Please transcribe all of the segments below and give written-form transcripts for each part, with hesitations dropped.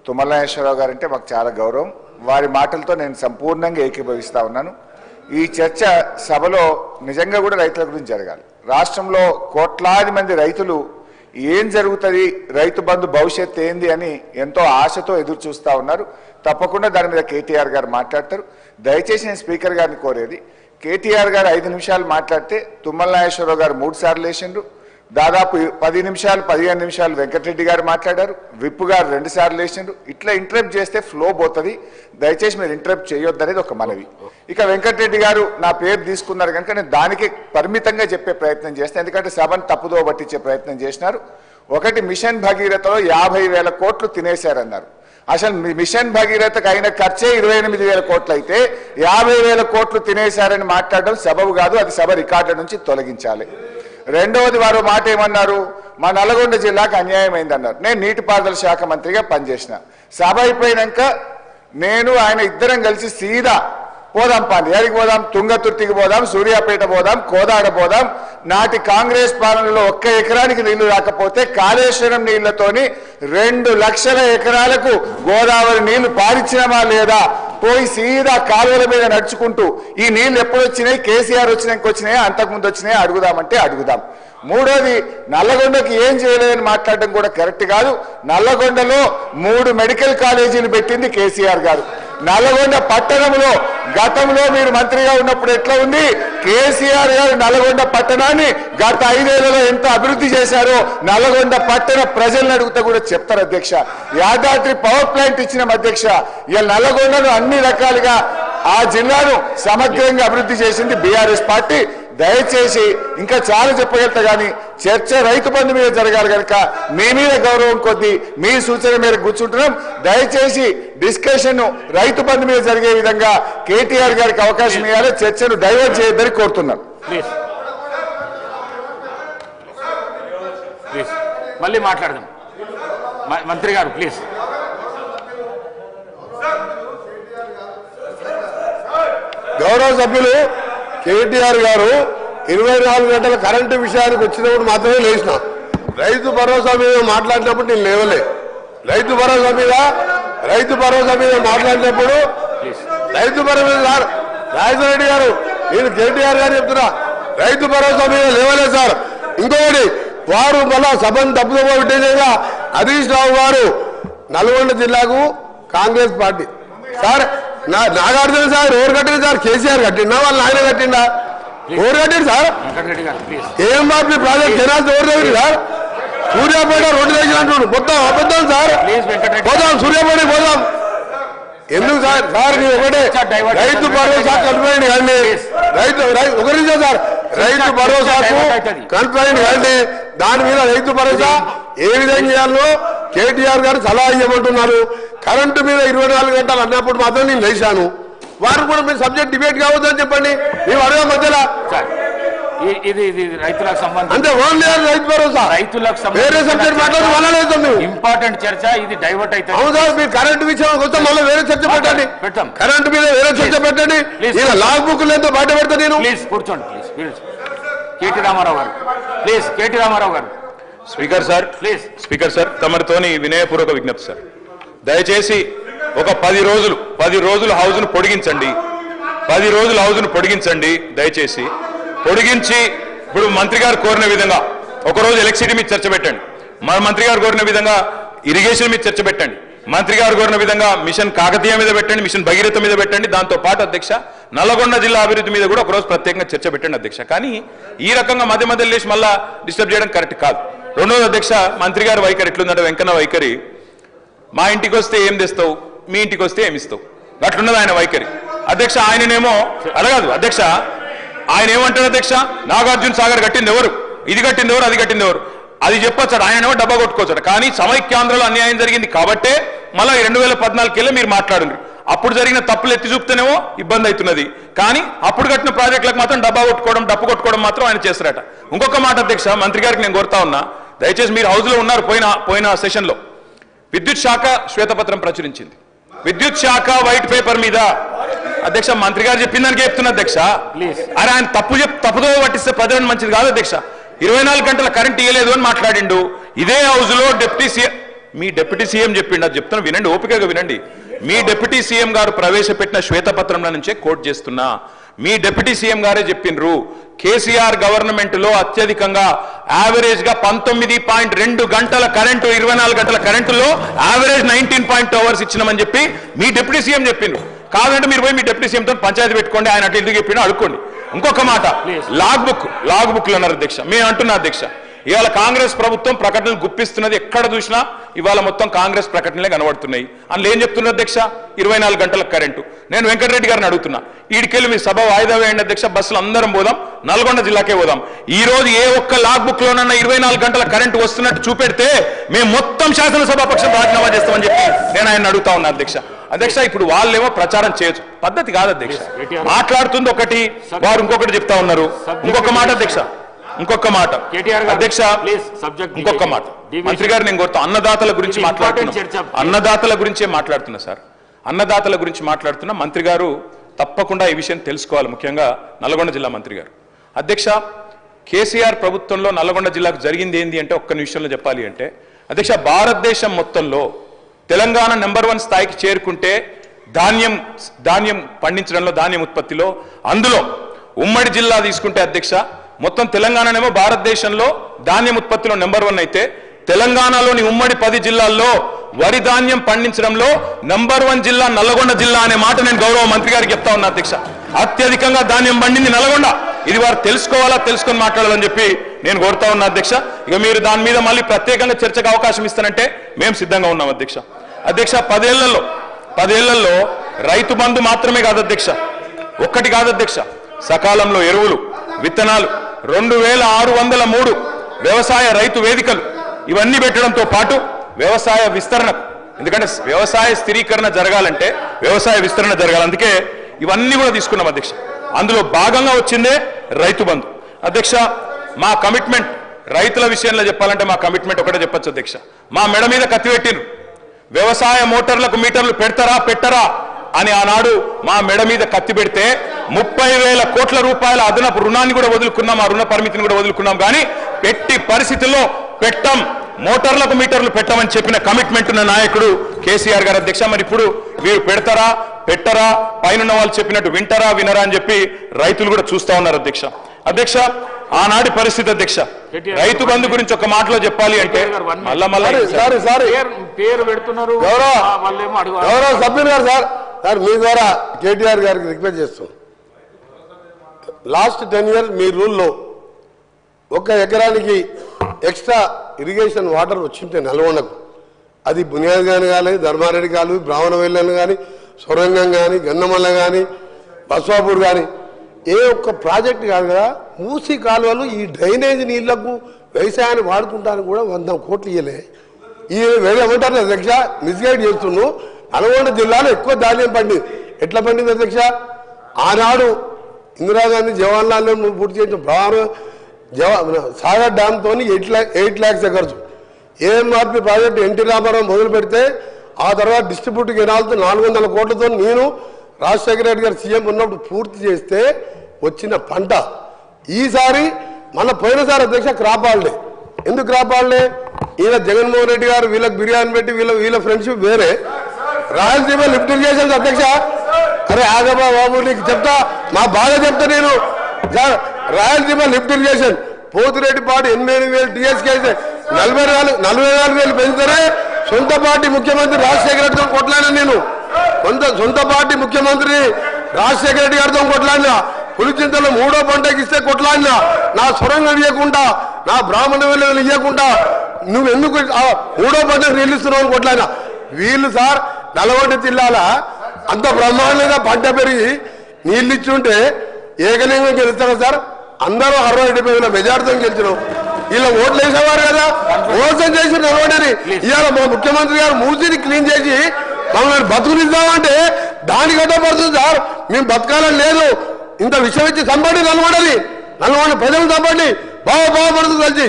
తుమ్మల నాగేశ్వరరావు గారు అంటే మాకు చాలా గౌరవం. వారి మాటలతో నేను సంపూర్ణంగా ఏకీభవిస్తా ఉన్నాను. ఈ చర్చ సభలో నిజంగా కూడా రైతుల గురించి జరగాలి. రాష్ట్రంలో కోట్లాది మంది రైతులు ఏం జరుగుతుంది, రైతు బంధు భవిష్యత్తు ఏంది అని ఎంతో ఆశతో ఎదురు చూస్తూ ఉన్నారు. తప్పకుండా దాని మీద కేటీఆర్ గారు మాట్లాడతారు. దయచేసి నేను స్పీకర్ గారిని కోరేది, కేటీఆర్ గారు 5 నిమిషాలు మాట్లాడితే తుమ్మల నాగేశ్వరరావు గారు 3 సార్లు వేసిండ్రు. దాదాపు 10 నిమిషాలు 15 నిమిషాలు వెంకటరెడ్డి గారు మాట్లాడారు. విప్పు గారు 2 సార్లు వేసిండ్రు. ఇట్లా ఇంటరప్ట్ చేస్తే ఫ్లో పోతుంది. దయచేసి మీరు ఇంటరప్ట్ చేయొద్దు అనేది ఒక మనవి. ఇక వెంకటరెడ్డి గారు నా పేరు తీసుకున్నారు కనుక నేను దానికి పరిమితంగా చెప్పే ప్రయత్నం చేస్తాను. ఎందుకంటే సభను తప్పుదో పట్టించే ప్రయత్నం చేసినారు. ఒకటి, మిషన్ భగీరథలో 50,000 కోట్లు తినేశారన్నారు. అసలు మిషన్ భగీరథకు అయిన ఖర్చే 28,000 కోట్లు అయితే 50,000 కోట్లు తినేశారని మాట్లాడడం సబబు కాదు. అది సభ రికార్డు నుంచి తొలగించాలి. రెండవది, వారు మాట ఏమన్నారు, మా నల్గొండ జిల్లాకు అన్యాయం అయిందన్నారు. నేను నీటిపారుదల శాఖ మంత్రిగా పనిచేసిన. సభ అయిపోయినాక నేను ఆయన ఇద్దరం కలిసి సీదా పోదాం, పాండి ఎడికి పోదాం, తుంగతుర్తికి పోదాం, సూర్యాపేట పోదాం, కోదాడ పోదాం. నాటి కాంగ్రెస్ పాలనలో 1 ఎకరానికి నీళ్లు రాకపోతే కాళేశ్వరం నీళ్లతోని 2 లక్షల ఎకరాలకు గోదావరి నీళ్లు పారించినమా లేదా, పోయి సీదా కాలువల మీద నడుచుకుంటూ ఈ నీళ్లు ఎప్పుడు వచ్చినాయి, కేసీఆర్ వచ్చినాక వచ్చినాయా, అంతకుముందు వచ్చినాయా అడుగుదామంటే అడుగుదాం. మూడోది, నల్లగొండకి ఏం చేయలేదని మాట్లాడడం కూడా కరెక్ట్ కాదు. నల్లగొండలో 3 మెడికల్ కాలేజీలు పెట్టింది కేసీఆర్ గారు. నల్లగొండ పట్టణంలో గతంలో మీరు మంత్రిగా ఉన్నప్పుడు ఎట్లా ఉంది, కేసీఆర్ గారు నల్లగొండ పట్టణాన్ని గత 5 ఏళ్లలో ఎంత అభివృద్ధి చేశారో నల్లగొండ పట్టణ ప్రజలను అడుగుతా కూడా చెప్తారు అధ్యక్ష. యాదాద్రి పవర్ ప్లాంట్ ఇచ్చిన అధ్యక్ష. ఇలా నల్లగొండను అన్ని రకాలుగా ఆ జిల్లాను సమగ్రంగా అభివృద్ధి చేసింది బీఆర్ఎస్ పార్టీ. దయచేసి ఇంకా చాలా చెప్పగలుగుతా కానీ చర్చ రైతు బంధు మీద జరగాలి కనుక మీ మీద గౌరవం కొద్దీ మీ సూచన మేరకు కూర్చుంటున్నాం. దయచేసి డిస్కషన్ రైతు బంధు మీద జరిగే విధంగా కేటీఆర్ గారికి అవకాశం ఇవ్వాలి. చర్చను డైవర్ట్ చేయొద్దని కోరుతున్నాం. మళ్ళీ మాట్లాడదాం మంత్రి గారు ప్లీజ్. గౌరవ సభ్యులు కేటీఆర్ గారు 24 గంటల కరెంటు విషయానికి వచ్చినప్పుడు మాత్రమే లేచిన. రైతు భరోసా మీద మాట్లాడినప్పుడు నేను లేవలే. రైతు భరోసా మీద మాట్లాడినప్పుడు రైతు భరోసా రాజశేఖర రెడ్డి గారు, నేను కేటీఆర్ గారు చెప్తున్నా, రైతు భరోసా మీద లేవలే సార్. ఇంకొకటి, వారు మళ్ళా సభను తప్పుదోవ పెట్టేసేగా హరీష్ రావు గారు నల్గొండ జిల్లాకు Congress party sir Nagarjuna sir ఎవరు కట్టింది సార్? కేసీఆర్ కట్టిండా, వాళ్ళ ఆయన కట్టిండా? ఎవరు కట్టింది సార్? ఏఎంఆర్పీ ప్రాజెక్ట్ కెనాల్స్ ఎవరు దగ్గర సార్? సూర్యాపేట రోడ్డు దగ్గర అంటున్నాడు. మొత్తం అబద్ధం సార్. పోదాం, సూర్యాపేటకి పోదాం. ఎందుకు సార్? సార్ మీరు ఒకటే రైతు భరోసా కన్ఫైన్ కానీ ఒకరి సార్ రైతు భరోసాకు కన్ఫైన్ కానీ దాని మీద రైతు భరోసా ఏ విధంగా చేయాలో కేటీఆర్ గారు సలహా ఇవ్వమంటున్నారు. కరెంటు మీద 24 గంటలు అన్నప్పుడు మాత్రం నేను లేచాను. వారు కూడా మీరు సబ్జెక్ట్ డిబేట్ కావద్దని చెప్పండి. మేము అడగ మధ్యలో ఇది రైతులకు సంబంధించి అంటే ఓన్లీ రైతు భరోసా, రైతులకు వేరే సబ్జెక్ట్ మాట్లాడలేదు. మేము ఇంపార్టెంట్ చర్చ ఇది డైవర్ట్ అవుతుంది. అవును సార్, మీరు కరెంటు విషయం వస్తే మళ్ళీ వేరే చర్చ పెట్టండి. కరెంటు మీద వేరే చర్చ పెట్టండి. లాగ్ బుక్ లేదో బయట పెడతా నేను. ప్లీజ్ కూర్చోండి. ప్లీజ్ కేటీ రామారావు గారు, please KT Rama Rao garu. Speaker sir, please speaker sir, తమరితోని వినయపూర్వక విజ్ఞప్తి సార్. దయచేసి ఒక 10 రోజులు హౌస్ను పొడిగించండి. 10 రోజులు హౌస్ను పొడిగించండి దయచేసి. పొడిగించి ఇప్పుడు మంత్రి గారు కోరిన విధంగా ఒకరోజు ఎలక్ట్రిసిటీ మీద చర్చ పెట్టండి. మన మంత్రి గారు కోరిన విధంగా ఇరిగేషన్ మీద చర్చ పెట్టండి. మంత్రి గారు కోరిన విధంగా మిషన్ కాకతీయ మీద పెట్టండి, మిషన్ భగీరథ మీద పెట్టండి. దాంతో పాటు అధ్యక్ష నల్లగొండ జిల్లా అభివృద్ధి మీద కూడా ఒకరోజు ప్రత్యేకంగా చర్చ పెట్టండి అధ్యక్ష. కానీ ఈ రకంగా మధ్య లేచి మళ్ళా డిస్టర్బ్ చేయడం కరెక్ట్ కాదు. రెండోది అధ్యక్ష, మంత్రి గారి వైఖరి ఎట్లుందంటే వెంకన్న వైఖరి, మా ఇంటికి వస్తే ఏం తెస్తావు, మీ ఇంటికి వస్తే ఏమిస్తావు, అట్లున్నది ఆయన వైఖరి అధ్యక్ష. ఆయననేమో అడగదు అధ్యక్ష, ఆయన ఏమంటారు అధ్యక్ష, నాగార్జున సాగర్ కట్టింది ఎవరు, ఇది కట్టింది ఎవరు, అది కట్టింది ఎవరు, అది చెప్పొచ్చాడు. ఆయనేమో డబ్బా కొట్టుకోవచ్చాడు. కానీ సమైక్యాంధ్రలో అన్యాయం జరిగింది కాబట్టే మళ్ళీ 2014 మీరు మాట్లాడుండ్రు. అప్పుడు జరిగిన తప్పులు ఎత్తి చూపుతేనేమో ఇబ్బంది అవుతున్నది. కానీ అప్పుడు కట్టిన ప్రాజెక్టులకు మాత్రం డబ్బా కొట్టుకోవడం, డప్పు కొట్టుకోవడం మాత్రం ఆయన చేస్తారట. ఇంకొక మాట అధ్యక్ష, మంత్రి గారికి నేను కోరుతా ఉన్నా, దయచేసి మీరు హౌస్లో ఉన్నారు. పోయిన సెషన్లో విద్యుత్ శాఖ శ్వేతపత్రం ప్రచురించింది. విద్యుత్ శాఖ వైట్ పేపర్ మీద అధ్యక్ష మంత్రి గారు చెప్పిన దానికి చెప్తున్నా అధ్యక్ష. అరే ఆయన తప్పుదో పట్టిస్తే ప్రజలను మంచిది కాదు అధ్యక్ష. 24 గంటల కరెంట్ ఇవ్వలేదు అని మాట్లాడిండు. ఇదే హౌస్ లో డిప్యూటీ సీఎం మీ డిప్యూటీ సీఎం చెప్పిండు, అది చెప్తున్నా వినండి, ఓపికగా వినండి. మీ డిప్యూటీ సీఎం గారు ప్రవేశపెట్టిన శ్వేతపత్రంలో నుంచే కోట్ చేస్తున్నా. మీ డిప్యూటీ సీఎం గారే చెప్పిండ్రు, కేసీఆర్ గవర్నమెంట్ లో అత్యధికంగా యావరేజ్ గా 19.2 గంటల కరెంటు, 24 గంటల కరెంటులో యావరేజ్ 19.2 అవర్స్ ఇచ్చినామని చెప్పి మీ డిప్యూటీ సీఎం చెప్పిండ్రు. కావాలంటే మీరు పోయి మీ డిప్యూటీ సీఎం తో పంచాయతీ పెట్టుకోండి, ఆయన అట్లా ఎందుకు చెప్పిండో అడుక్కోండి. ఇంకొక మాట, లాగ్ బుక్లు అన్నారు అధ్యక్ష. మేము అంటున్నా అధ్యక్ష, ఇవాళ కాంగ్రెస్ ప్రభుత్వం ప్రకటనలు గుప్పిస్తున్నది, ఎక్కడ చూసినా ఇవాళ మొత్తం కాంగ్రెస్ ప్రకటనలే కనబడుతున్నాయి. అందులో ఏం చెప్తున్నారు అధ్యక్ష? 24 గంటల కరెంటు. నేను వెంకటరెడ్డి గారిని అడుగుతున్నా, ఈడికెళ్ళి మీ సభ వాయిదా వేయండి అధ్యక్ష, బస్సులు అందరం పోదాం, నల్గొండ జిల్లాకే పోదాం. ఈ రోజు ఏ ఒక్క లాగ్ బుక్ లోనన్నా 24 గంటల కరెంటు వస్తున్నట్టు చూపెడితే మేము మొత్తం శాసనసభాపక్షం రాజీనామా చేస్తామని చెప్పి నేను ఆయన అడుగుతా ఉన్నా అధ్యక్ష. అధ్యక్ష, ఇప్పుడు వాళ్ళేమో ప్రచారం చేయొచ్చు, పద్ధతి కాదు అధ్యక్ష. మాట్లాడుతుంది ఒకటి, వారు ఇంకొకటి చెప్తా ఉన్నారు. ఇంకొక మాట అధ్యక్ష, ఇంకొక మాట అధ్యక్ష, ఇంకొక మాట మంత్రి గారు నేను కోరుతా, అన్నదాతల గురించి మాట్లాడుతున్నా, అన్నదాతల గురించే మాట్లాడుతున్నా సార్, అన్నదాతల గురించి మాట్లాడుతున్నా. మంత్రి గారు తప్పకుండా ఈ విషయం తెలుసుకోవాలి, ముఖ్యంగా నల్గొండ జిల్లా మంత్రి గారు. అధ్యక్ష, కేసీఆర్ ప్రభుత్వంలో నల్గొండ జిల్లాకు జరిగింది ఏంది అంటే ఒక్క నిమిషంలో చెప్పాలి అంటే అధ్యక్ష, భారతదేశం మొత్తంలో తెలంగాణ నెంబర్ 1 స్థాయికి చేరుకుంటే ధాన్యం పండించడంలో, ధాన్యం ఉత్పత్తిలో, అందులో ఉమ్మడి జిల్లా తీసుకుంటే అధ్యక్ష, మొత్తం తెలంగాణనేమో భారతదేశంలో ధాన్యం ఉత్పత్తిలో నెంబర్ 1 అయితే, తెలంగాణలోని ఉమ్మడి 10 జిల్లాల్లో వరి ధాన్యం పండించడంలో నెంబర్ 1 జిల్లా నల్గొండ జిల్లా అనే మాట నేను గౌరవ మంత్రి గారికి చెప్తా ఉన్నా అధ్యక్ష. అత్యధికంగా ధాన్యం పండింది నల్గొండ. ఇది వారు తెలుసుకోవాలా, తెలుసుకొని మాట్లాడాలని చెప్పి నేను కోరుతా ఉన్నా అధ్యక్ష. ఇక మీరు దాని మీద మళ్ళీ ప్రత్యేకంగా చర్చకు అవకాశం ఇస్తానంటే మేము సిద్ధంగా ఉన్నాం అధ్యక్ష. అధ్యక్ష, 10 ఏళ్లలో రైతు బంధు మాత్రమే కాదు అధ్యక్ష, ఒక్కటి కాదు అధ్యక్ష, సకాలంలో ఎరువులు, విత్తనాలు, 2603 వ్యవసాయ రైతు వేదికలు, ఇవన్నీ పెట్టడంతో పాటు వ్యవసాయ విస్తరణ, ఎందుకంటే వ్యవసాయ స్థిరీకరణ జరగాలంటే వ్యవసాయ విస్తరణ జరగాలి, అందుకే ఇవన్నీ కూడా తీసుకున్నాం అధ్యక్ష. అందులో భాగంగా వచ్చిందే రైతు బంధు. అధ్యక్ష, మా కమిట్మెంట్ రైతుల విషయంలో చెప్పాలంటే మా కమిట్మెంట్ ఒకటే చెప్పొచ్చు అధ్యక్ష. మా మెడ మీద కత్తి పెట్టిరు, వ్యవసాయ మోటార్లకు మీటర్లు పెడతారా పెట్టరా అని ఆనాడు మా మెడ మీద కత్తి పెడితే 30,000 కోట్ల రూపాయల అదనపు రుణాన్ని కూడా వదులుకున్నాం, ఆ రుణ పరిమితిని కూడా వదులుకున్నాం. కానీ పెట్టి పరిస్థితుల్లో పెట్టం, మోటార్లకు మీటర్లు పెట్టమని చెప్పిన కమిట్మెంట్ ఉన్న నాయకుడు కేసీఆర్ గారు అధ్యక్ష. మరి ఇప్పుడు మీరు పెడతారా పెట్టరా, పైన వాళ్ళు చెప్పినట్టు వింటారా వినరా అని చెప్పి రైతులు కూడా చూస్తా ఉన్నారు అధ్యక్ష. అధ్యక్ష, ఆనాటి పరిస్థితి అధ్యక్ష, రైతు బంధు గురించి ఒక మాటలో చెప్పాలి అంటే పేరు పెడుతున్నారు గౌరవ సభ్యులు గారు సార్ మీ ద్వారా కేటీఆర్ గారికి రిక్వెస్ట్ చేస్తాం, లాస్ట్ 10 years మీ రూల్లో 1 ఎకరానికి ఎక్స్ట్రా ఇరిగేషన్ వాటర్ వచ్చింటే నల్గొండకు, అది బునియాద్ కానీ కానీ ధర్మారెడ్డి కాలువ, బ్రాహ్మణవెల్లి కానీ, సొరంగం కానీ, గన్నమల్ల కానీ, బస్వాపూర్ కానీ, ఏ ఒక్క ప్రాజెక్ట్ కాదు కదా, మూసి కాలువలు ఈ డ్రైనేజ్ నీళ్లకు వ్యవసాయాన్ని వాడుకుంటానికి కూడా 100 కోట్లు ఇవ్వలే. ఈ ఏమంటారు అధ్యక్ష, మిస్గైడ్ చేస్తున్నావు. నల్గొండ జిల్లాలో ఎక్కువ ధాన్యం పండింది. ఎట్లా పండింది అధ్యక్ష? ఆనాడు ఇందిరాగాంధీ జవహర్లాల్ నెహ్రూ పూర్తి చేసిన సాగర్ డ్యామ్తో 8 lakhs acres, AMRP project NT Rama Rao మొదలు పెడితే ఆ తర్వాత డిస్ట్రిబ్యూట్ కెనాల్తో 400 కోట్లతో నేను రాజశేఖర రెడ్డి గారు సీఎం ఉన్నప్పుడు పూర్తి చేస్తే వచ్చిన పంట. ఈసారి మన పోయినసారి అధ్యక్ష క్రాప్ హాలిడే. ఎందుకు క్రాప్ హాలిడే? ఈయన జగన్మోహన్ రెడ్డి గారు వీళ్ళకి బిర్యానీ పెట్టి వీళ్ళ ఫ్రెండ్షిప్ వేరే. రాయలసీమ లిఫ్ట్ ఇరిగేషన్ అధ్యక్ష, అరే ఆగబా బాబు నీకు చెప్తా, మా బాగా చెప్తా నేను. రాయలసీమ లిఫ్ట్ ఇరిగేషన్ పోతిరెడ్డి పాటు 88,000 టీఎస్కే 44,000 పెంచితేనే సొంత పార్టీ ముఖ్యమంత్రి రాజశేఖర రెడ్డితో కొట్లాడినా నేను. సొంత పార్టీ ముఖ్యమంత్రి రాజశేఖర రెడ్డి గారితో కొట్లాడినా. పులిచింతలో 3వ పంటకి ఇస్తే కొట్లాడినా. నా సొరంగం ఇవ్వకుండా, నా బ్రాహ్మణ వెళ్ళని ఇవ్వకుండా నువ్వు ఎందుకు 3వ పంటకు నీళ్ళు ఇస్తున్నావు అని కొట్లాడినా. వీళ్ళు సార్ నల్గొండ జిల్లాల అంత బ్రహ్మాండంగా పంట పెరిగి నీళ్ళు ఇచ్చుంటే ఏకలింగం గెలుస్తారు సార్. అందరూ 60-70 మెజార్టీతో గెలిచినాం. ఇలా ఓట్లు వేసేవారు కదా, మోసం చేసి నల్గొండని. ఇవాళ మా ముఖ్యమంత్రి గారు మూసిని క్లీన్ చేసి మమ్మల్ని బతుకునిద్దామంటే దానికి అడ్డపడుతుంది సార్. మేము బతకాలని లేదు, ఇంత విషయం ఇచ్చి చంపండి నల్గొండ ప్రజలు చంపండి, బాగుపడుతుంది కలిసి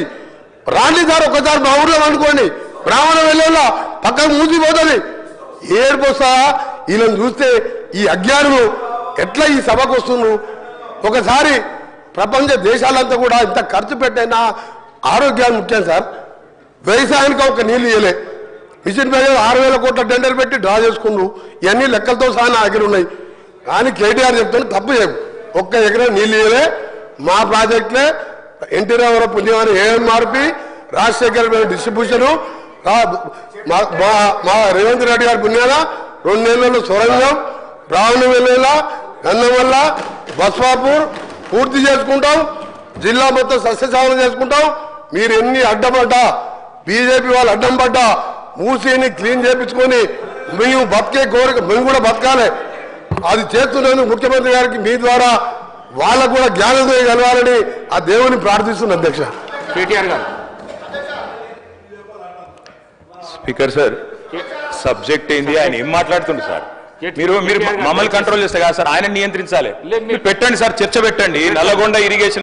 రాండి సార్. ఒక్కసారి మా ఊర్లో అనుకోండి, బ్రాహ్మణ వెళ్ళేలా పక్కకు మూసిపోతుంది. ఏడుపోస్తా వీళ్ళని చూస్తే ఈ అజ్ఞానులు ఎట్లా ఈ సభకు వస్తున్నారు. ఒకసారి ప్రపంచ దేశాలంతా కూడా ఇంత ఖర్చు పెట్టైనా ఆరోగ్యాన్ని ముఖ్యం సార్. వ్యవసాయానికి ఒక నీళ్ళు ఇవ్వలే, మిషన్ భగీరథ 6,000 కోట్ల టెండర్ పెట్టి డ్రా చేసుకుండ్రు. ఇవన్నీ లెక్కలతో సహా నా దగ్గర ఉన్నాయి. కానీ కేటీఆర్ చెప్తాను తప్పు చేయకు. ఒక్క ఎకరం నీళ్ళు ఇవ్వలే. మా ప్రాజెక్టులే ఎన్టీ రామారావు పుణ్యమని ఏఎంఆర్పి, రాజశేఖర్ డిస్ట్రిబ్యూషను, మా రేవంత్ రెడ్డి గారి పుణ్యాన 2 నెలల్లో సొరంగం, బ్రాహ్మణవెల్లిల, గన్నవల్ల, బస్వాపూర్ పూర్తి చేసుకుంటాం. జిల్లా మొత్తం సస్యశామనం చేసుకుంటాం. మీరు ఎన్ని అడ్డపడ్డా, బీజేపీ వాళ్ళు అడ్డం పడ్డా, మూసీని క్లీన్ చేయించుకొని మేము బతికే కోరిక, మేము కూడా బతకాలి. అది చేస్తున్నందుకు ముఖ్యమంత్రి గారికి మీ ద్వారా వాళ్ళకు కూడా జ్ఞానోదయం కలవాలని ఆ దేవుని ప్రార్థిస్తున్న అధ్యక్ష. కేటీఆర్ గారు. స్పీకర్ సార్, సబ్జెక్ట్ ఏంది, ఆయన ఏం మాట్లాడుతుండ్రు సార్? మీరు మమ్మల్ని కంట్రోల్ చేస్తే కాదు సార్, ఆయన నియంత్రించాలి. మీరు పెట్టండి సార్, చర్చ పెట్టండి. నల్లగొండ ఇరిగేషన్